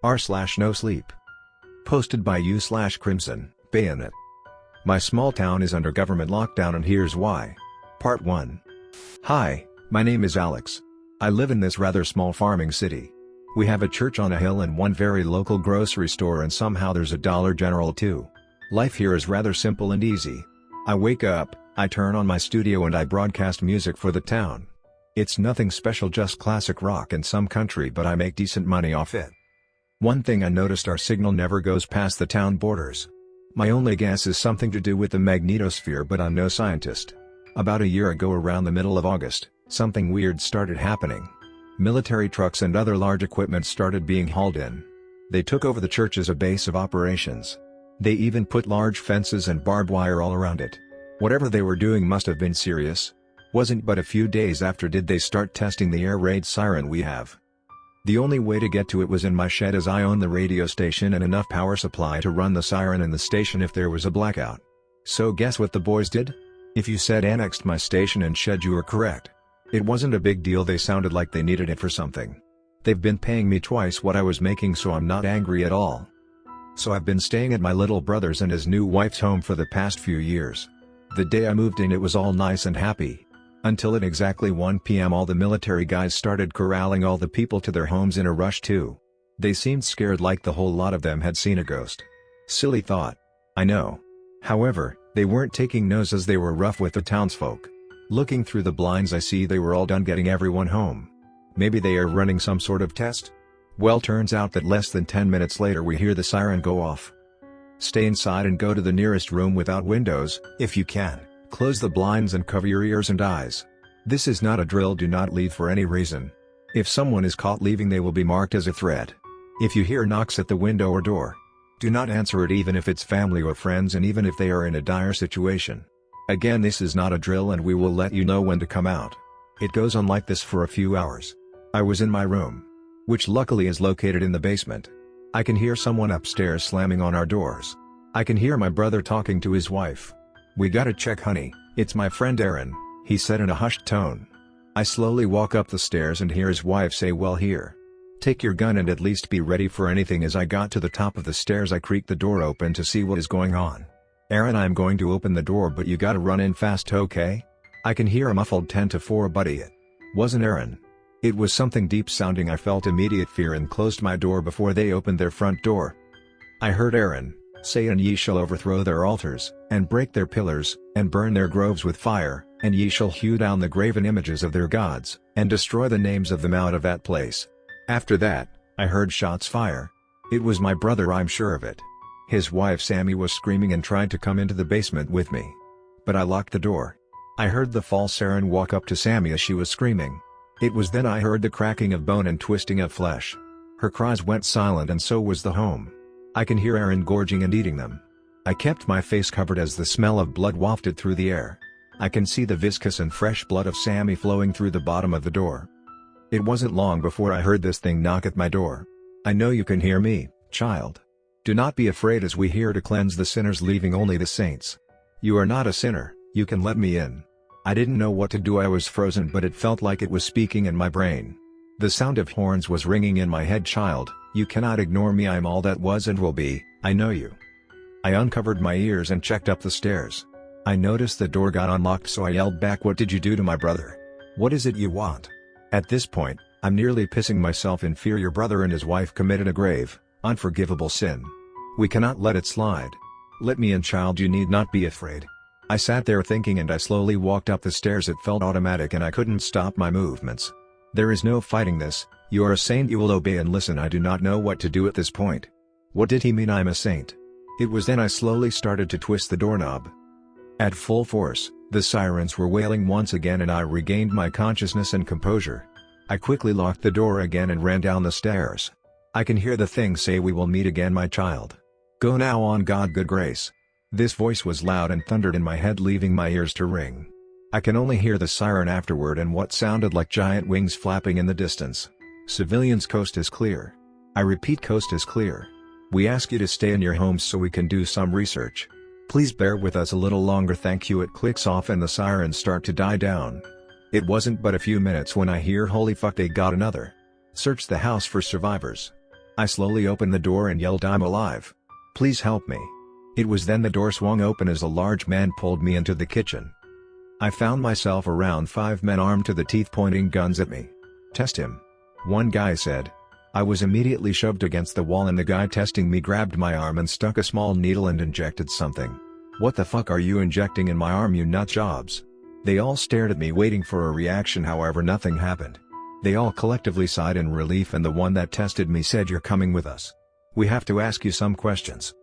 r/NoSleep. Posted by u/CrimsonBayonet. My small town is under government lockdown and here's why. Part 1. Hi, my name is Alex. I live in this rather small farming city. We have a church on a hill and one very local grocery store, and somehow there's a Dollar General too. Life here is rather simple and easy. I wake up, I turn on my studio and I broadcast music for the town. It's nothing special, just classic rock and some country, but I make decent money off it. One thing I noticed, our signal never goes past the town borders. My only guess is something to do with the magnetosphere, but I'm no scientist. About a year ago, around the middle of August, something weird started happening. Military trucks and other large equipment started being hauled in. They took over the church as a base of operations. They even put large fences and barbed wire all around it. Whatever they were doing must have been serious. Wasn't but a few days after did they start testing the air raid siren we have. The only way to get to it was in my shed, as I own the radio station and enough power supply to run the siren in the station if there was a blackout. So guess what the boys did? If you said annexed my station and shed, you were correct. It wasn't a big deal, they sounded like they needed it for something. They've been paying me twice what I was making, so I'm not angry at all. So I've been staying at my little brother's and his new wife's home for the past few years. The day I moved in, it was all nice and happy. Until at exactly 1 p.m. all the military guys started corralling all the people to their homes in a rush too. They seemed scared, like the whole lot of them had seen a ghost. Silly thought. I know. However, they weren't taking no's as they were rough with the townsfolk. Looking through the blinds, I see they were all done getting everyone home. Maybe they are running some sort of test? Well, turns out that less than 10 minutes later we hear the siren go off. Stay inside and go to the nearest room without windows, if you can. Close the blinds and cover your ears and eyes. This is not a drill, do not leave for any reason. If someone is caught leaving, they will be marked as a threat. If you hear knocks at the window or door, do not answer it, even if it's family or friends, and even if they are in a dire situation. Again, this is not a drill and we will let you know when to come out. It goes on like this for a few hours. I was in my room, which luckily is located in the basement. I can hear someone upstairs slamming on our doors. I can hear my brother talking to his wife. "We gotta check, honey, it's my friend Aaron," he said in a hushed tone. I slowly walk up the stairs and hear his wife say, "Well, here. Take your gun and at least be ready for anything." As I got to the top of the stairs, I creaked the door open to see what is going on. "Aaron, I'm going to open the door, but you gotta run in fast, okay?" I can hear a muffled 10-4, buddy. It wasn't Aaron. It was something deep sounding. I felt immediate fear and closed my door before they opened their front door. I heard Aaron say, "And ye shall overthrow their altars, and break their pillars, and burn their groves with fire, and ye shall hew down the graven images of their gods, and destroy the names of them out of that place." After that, I heard shots fire. It was my brother, I'm sure of it. His wife Sammy was screaming and tried to come into the basement with me. But I locked the door. I heard the false Aaron walk up to Sammy as she was screaming. It was then I heard the cracking of bone and twisting of flesh. Her cries went silent and so was the home. I can hear Aaron gorging and eating them. I kept my face covered as the smell of blood wafted through the air. I can see the viscous and fresh blood of Sammy flowing through the bottom of the door. It wasn't long before I heard this thing knock at my door. "I know you can hear me, child. Do not be afraid, as we here to cleanse the sinners, leaving only the saints. You are not a sinner, you can let me in." I didn't know what to do. I was frozen, but it felt like it was speaking in my brain. The sound of horns was ringing in my head. "Child, you cannot ignore me. I'm all that was and will be, I know you." I uncovered my ears and checked up the stairs. I noticed the door got unlocked, so I yelled back, "What did you do to my brother? What is it you want?" At this point, I'm nearly pissing myself in fear. Your brother and his wife committed a grave, unforgivable sin. We cannot let it slide. Let me in, child, you need not be afraid. I sat there thinking and I slowly walked up the stairs. It felt automatic and I couldn't stop my movements. There is no fighting this. You are a saint, you will obey and listen. I do not know what to do at this point. What did he mean, I'm a saint? It was then I slowly started to twist the doorknob. At full force, the sirens were wailing once again and I regained my consciousness and composure. I quickly locked the door again and ran down the stairs. I can hear the thing say, "We will meet again, my child. Go now on God good grace." This voice was loud and thundered in my head, leaving my ears to ring. I can only hear the siren afterward and what sounded like giant wings flapping in the distance. Civilians, coast is clear. I repeat, coast is clear. We ask you to stay in your homes so we can do some research. Please bear with us a little longer, thank you. It clicks off and the sirens start to die down. It wasn't but a few minutes when I hear holy fuck they got another. Search the house for survivors. I slowly opened the door and yelled I'm alive. Please help me. It was then the door swung open as a large man pulled me into the kitchen. I found myself around 5 men armed to the teeth pointing guns at me. Test him. One guy said. I was immediately shoved against the wall and the guy testing me grabbed my arm and stuck a small needle and injected something. What the fuck are you injecting in my arm, you nut jobs? They all stared at me waiting for a reaction, however nothing happened. They all collectively sighed in relief and the one that tested me said, you're coming with us. We have to ask you some questions.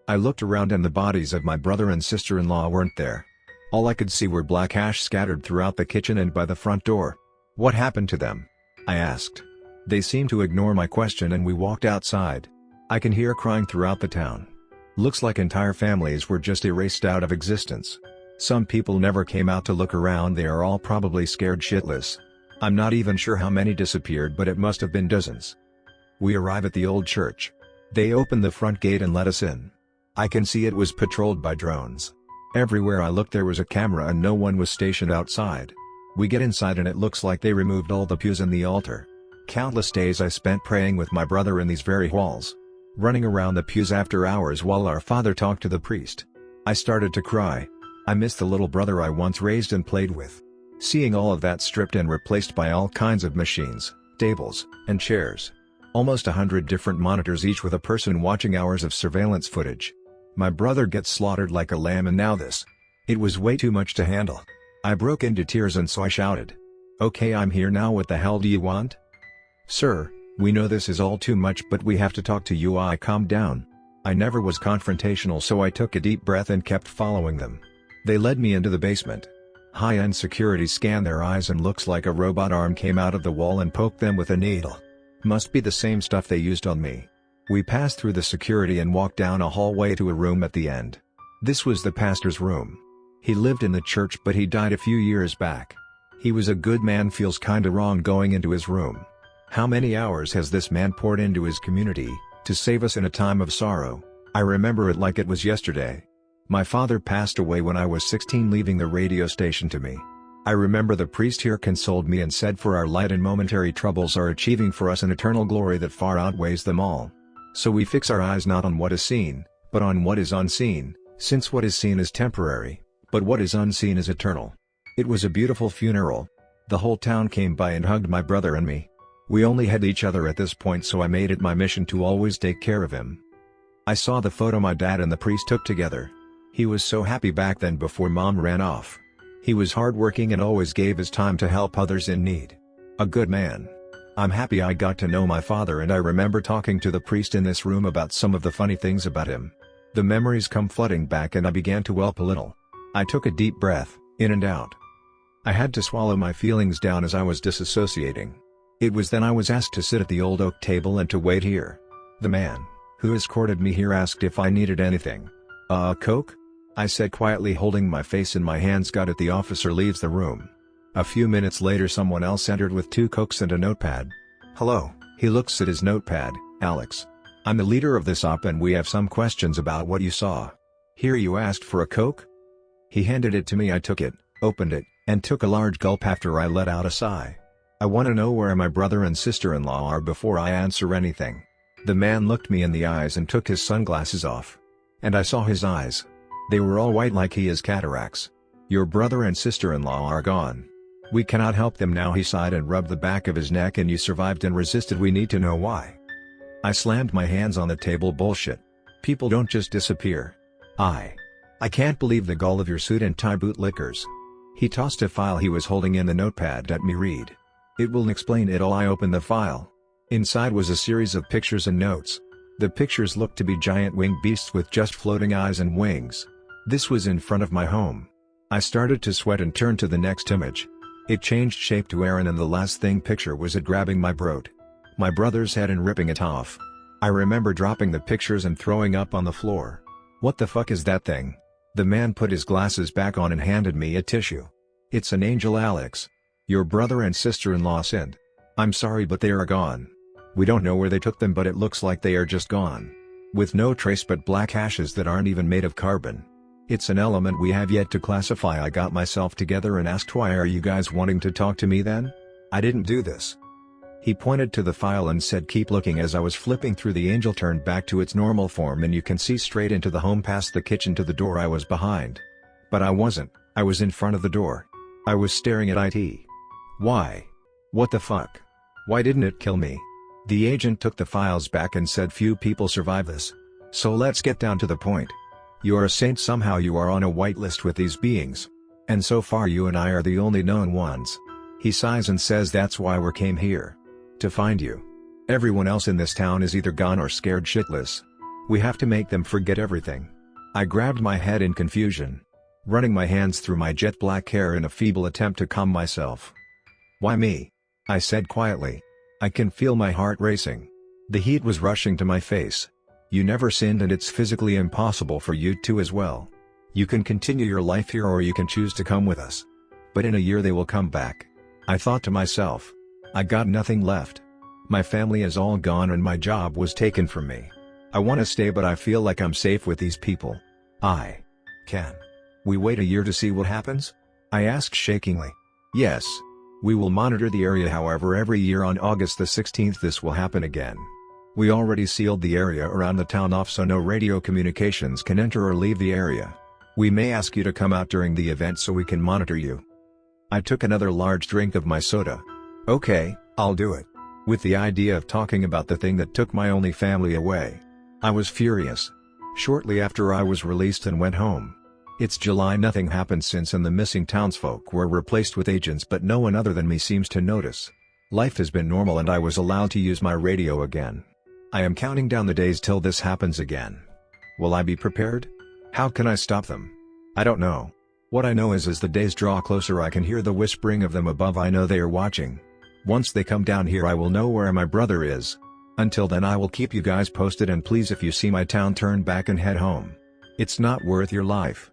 I looked around and the bodies of my brother and sister-in-law weren't there. All I could see were black ash scattered throughout the kitchen and by the front door. What happened to them? I asked. They seemed to ignore my question and we walked outside. I can hear crying throughout the town. Looks like entire families were just erased out of existence. Some people never came out to look around, they are all probably scared shitless. I'm not even sure how many disappeared, but it must have been dozens. We arrive at the old church. They opened the front gate and let us in. I can see it was patrolled by drones. Everywhere I looked there was a camera and no one was stationed outside. We get inside and it looks like they removed all the pews and the altar. Countless days I spent praying with my brother in these very halls. Running around the pews after hours while our father talked to the priest. I started to cry. I missed the little brother I once raised and played with. Seeing all of that stripped and replaced by all kinds of machines, tables, and chairs. Almost 100 different monitors, each with a person watching, hours of surveillance footage. My brother gets slaughtered like a lamb and now this. It was way too much to handle. I broke into tears and so I shouted. Okay, I'm here now, what the hell do you want? Sir, we know this is all too much but we have to talk to you. I calmed down. I never was confrontational so I took a deep breath and kept following them. They led me into the basement. High-end security scanned their eyes and looks like a robot arm came out of the wall and poked them with a needle. Must be the same stuff they used on me. We passed through the security and walked down a hallway to a room at the end. This was the pastor's room. He lived in the church but he died a few years back. He was a good man, feels kinda wrong going into his room. How many hours has this man poured into his community, to save us in a time of sorrow? I remember it like it was yesterday. My father passed away when I was 16, leaving the radio station to me. I remember the priest here consoled me and said, for our light and momentary troubles are achieving for us an eternal glory that far outweighs them all. So we fix our eyes not on what is seen, but on what is unseen, since what is seen is temporary, but what is unseen is eternal. It was a beautiful funeral. The whole town came by and hugged my brother and me. We only had each other at this point, so I made it my mission to always take care of him. I saw the photo my dad and the priest took together. He was so happy back then before mom ran off. He was hardworking and always gave his time to help others in need. A good man. I'm happy I got to know my father, and I remember talking to the priest in this room about some of the funny things about him. The memories come flooding back and I began to whelp a little. I took a deep breath, in and out. I had to swallow my feelings down as I was disassociating. It was then I was asked to sit at the old oak table and to wait here. The man, who escorted me here, asked if I needed anything. Coke? I said quietly, holding my face in my hands. Got it. The officer leaves the room. A few minutes later someone else entered with 2 Cokes and a notepad. Hello, he looks at his notepad. Alex. I'm the leader of this op and we have some questions about what you saw. Here, you asked for a Coke? He handed it to me. I took it, opened it, and took a large gulp after I let out a sigh. I want to know where my brother and sister-in-law are before I answer anything. The man looked me in the eyes and took his sunglasses off. And I saw his eyes. They were all white like he has cataracts. Your brother and sister-in-law are gone. We cannot help them now. He sighed and rubbed the back of his neck. And you survived and resisted. We need to know why. I slammed my hands on the table. Bullshit. People don't just disappear. I can't believe the gall of your suit and tie bootlickers. He tossed a file he was holding in the notepad at me. Read. It will explain it all. I opened the file. Inside was a series of pictures and notes. The pictures looked to be giant winged beasts with just floating eyes and wings. This was in front of my home. I started to sweat and turned to the next image. It changed shape to Aaron, and the last thing picture was it grabbing my throat. My brother's head and ripping it off. I remember dropping the pictures and throwing up on the floor. What the fuck is that thing? The man put his glasses back on and handed me a tissue. It's an angel, Alex. Your brother and sister-in-law sinned. I'm sorry, but they are gone. We don't know where they took them, but it looks like they are just gone. With no trace but black ashes that aren't even made of carbon. It's an element we have yet to classify. I got myself together and asked, why are you guys wanting to talk to me then? I didn't do this. He pointed to the file and said keep looking. As I was flipping through, the angel turned back to its normal form and you can see straight into the home past the kitchen to the door I was behind. But I wasn't, I was in front of the door. I was staring at it. Why? What the fuck? Why didn't it kill me? The agent took the files back and said few people survive this. So let's get down to the point. You are a saint, somehow you are on a whitelist with these beings. And so far you and I are the only known ones. He sighs and says that's why we came here. To find you. Everyone else in this town is either gone or scared shitless. We have to make them forget everything. I grabbed my head in confusion, running my hands through my jet black hair in a feeble attempt to calm myself. Why me? I said quietly. I can feel my heart racing. The heat was rushing to my face. You never sinned and it's physically impossible for you to as well. You can continue your life here or you can choose to come with us. But in a year they will come back. I thought to myself. I got nothing left. My family is all gone and my job was taken from me. I want to stay but I feel like I'm safe with these people. Can we wait a year to see what happens? I asked shakingly. Yes. We will monitor the area, however every year on August the 16th this will happen again. We already sealed the area around the town off so no radio communications can enter or leave the area. We may ask you to come out during the event so we can monitor you. I took another large drink of my soda. Okay, I'll do it. With the idea of talking about the thing that took my only family away. I was furious. Shortly after I was released and went home. It's July, nothing happened since and the missing townsfolk were replaced with agents but no one other than me seems to notice. Life has been normal and I was allowed to use my radio again. I am counting down the days till this happens again. Will I be prepared? How can I stop them? I don't know. What I know is as the days draw closer I can hear the whispering of them above. I know they are watching. Once they come down here I will know where my brother is. Until then I will keep you guys posted and please if you see my town turn back and head home. It's not worth your life.